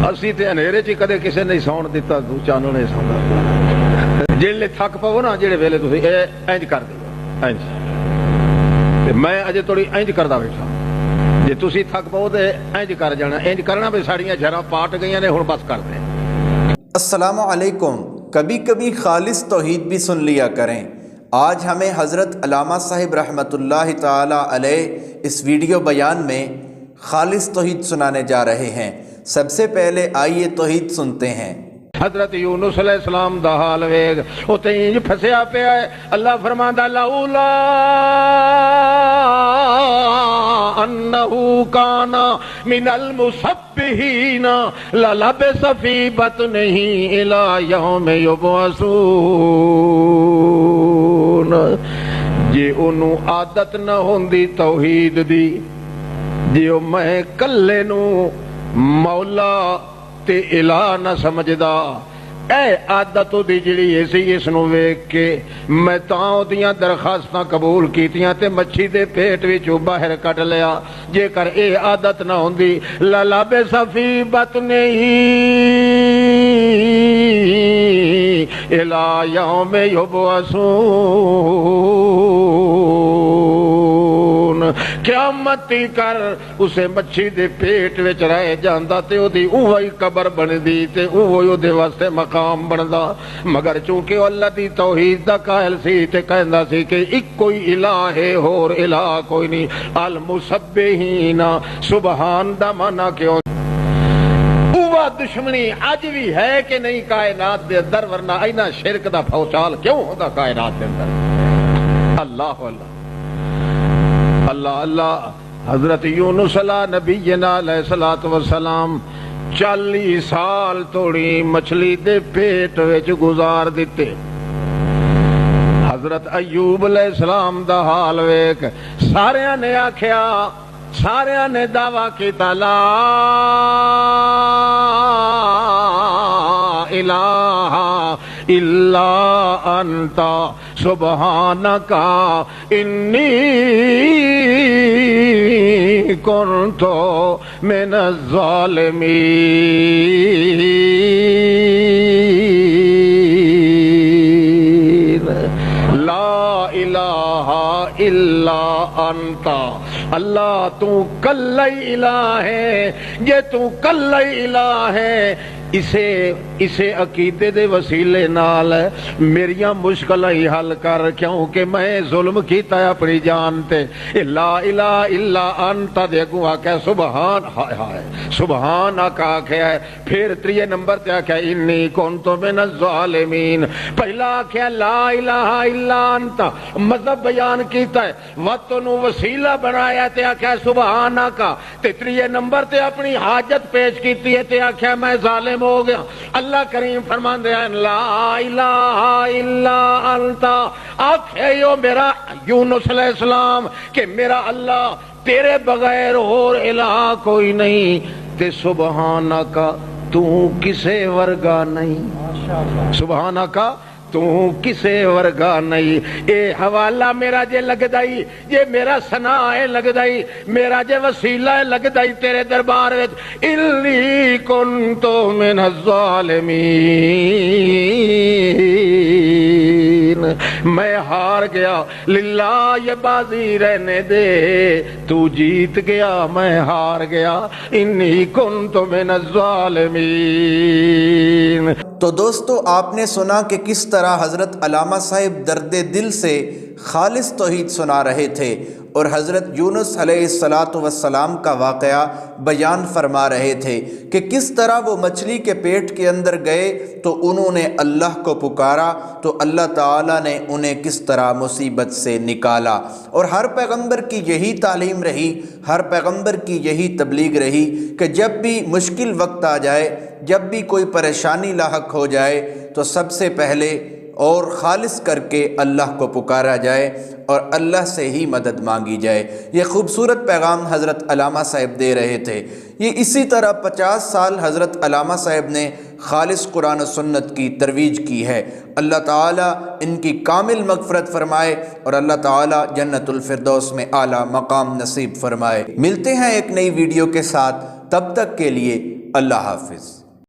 اسی تے اندھیرے چ کدے کسے نہیں سون دیتا، تو چاننے سوندا جیلے تھک پو نا جڑے ویلے تسی انج کر دیو انج تے میں اجے تھوڑی انج کردا بیٹھا، جے تسی تھک پو تے انج کر جانا، انج کرنا بھی ساڑیاں جھراں پاٹ گئیاں نے، ہن بس کر دیں۔ السلام علیکم۔ کبھی کبھی خالص توحید بھی سن لیا کریں۔ آج ہمیں حضرت علامہ صاحب رحمۃ اللہ تعالی علیہ اس ویڈیو بیان میں خالص توحید سنانے جا رہے ہیں۔ سب سے پہلے آئیے توحید سنتے ہیں۔ حضرت یونس علیہ السلام دا حال ویگ او تے انج پھسیا پیا ہے۔ اللہ فرماندا لولا انہ کان من المسبحین للبث فی بطنہ الی یوم یبعثون۔ جے اونوں عادت نہ ہوندی توحید دی، جے او میں کلے نو مولا تے الہ نہ سمجھدا، اے عادت دی جڑی ایسی اس نو ویکھ کے میں تاں دیاں درخواستاں قبول کیتیاں تے مچھی دے پیٹ وچوں باہر کڈ لیا۔ جے کر اے عادت نہ ہوندی للبث فی بطنہ الی یوم یبعثون۔ قیامت کر اسے مچھی دے پیٹ وچ رہ جاندا تے او دی اوہی قبر بندی تے اوہی او دے واسطے مقام بندا، مگر چونکہ اللہ دی توحید دا قائل سی تے کہندا سی کہ ایک کوئی الہ ہے، ہور الہ کوئی نہیں۔ المسبحین، سبحان دا معنی کیوں اوہ دشمنی اج بھی ہے کہ نہیں کائنات دے اندر، ورنہ اینا شرک دا پھوچال کیوں ہوندا کائنات دے اندر؟ اللہ اللہ اللہ اللہ۔ حضرت یونس علیہ نبینا علیہ الصلوۃ والسلام 40 سال توڑی مچھلی دے پیٹ وچ گزار دیتے۔ حضرت ایوب علیہ السلام دا حال ویکھ، ساریاں نے آکھیا، ساریاں نے دعویٰ کیتا لا الہ الا انت سبحانک انی کنت من الظالمین۔ لا الہ الا انت، اللہ تو کلہ الہ ہے۔ یہ تو کلہ الہ ہے، اسے عقیدے دے وسیلے نال میریاں مشکلاں ہی حل کر، کیونکہ میں ظلم کیتا ہے اپنی جان تے۔ لا الہ الا انت دے اگوں آکھیا سبحان، ہائے ہائے سبحانک آکھیا ہے، پھر 3 نمبر تے آکھیا انی کنت من الظالمین۔ پہلا آکھیا لا الہ الا انت، مذہب بیان کیتا ہے، وقت نو وسیلہ بنایا تے آکھیا سبحانک، تے 3 نمبر تے اپنی حاجت پیش کیتی ہے تے آکھیا میں ظالم ہو گیا۔ اللہ کریم فرماندے ہیں لا الہ الا انت، آکھے یو میرا یونس علیہ السلام کہ میرا اللہ تیرے بغیر اور الہ کوئی نہیں، تے سبحانک تو کسے ورگا نہیں، سبحانک تو کسے ورگا نہیں۔ اے حوالہ میرا جے لگ دائی، یہ میرا ثناء ہے لگ دائی، میرا جے وسیلہ ہے لگ دائی تیرے دربار وچ، انی کنت من الظالمین، میں ہار گیا، للہ یہ بازی رہنے دے، تو جیت گیا میں ہار گیا، انی کنت من الظالمین۔ تو دوستو آپ نے سنا کہ کس طرح حضرت علامہ صاحب درد دل سے خالص توحید سنا رہے تھے، اور حضرت یونس علیہ السلام کا واقعہ بیان فرما رہے تھے کہ کس طرح وہ مچھلی کے پیٹ کے اندر گئے تو انہوں نے اللہ کو پکارا تو اللہ تعالیٰ نے انہیں کس طرح مصیبت سے نکالا۔ اور ہر پیغمبر کی یہی تعلیم رہی، ہر پیغمبر کی یہی تبلیغ رہی کہ جب بھی مشکل وقت آ جائے، جب بھی کوئی پریشانی لاحق ہو جائے تو سب سے پہلے اور خالص کر کے اللہ کو پکارا جائے اور اللہ سے ہی مدد مانگی جائے۔ یہ خوبصورت پیغام حضرت علامہ صاحب دے رہے تھے۔ یہ اسی طرح 50 سال حضرت علامہ صاحب نے خالص قرآن و سنت کی ترویج کی ہے۔ اللہ تعالیٰ ان کی کامل مغفرت فرمائے اور اللہ تعالیٰ جنت الفردوس میں اعلیٰ مقام نصیب فرمائے۔ ملتے ہیں ایک نئی ویڈیو کے ساتھ، تب تک کے لیے اللہ حافظ۔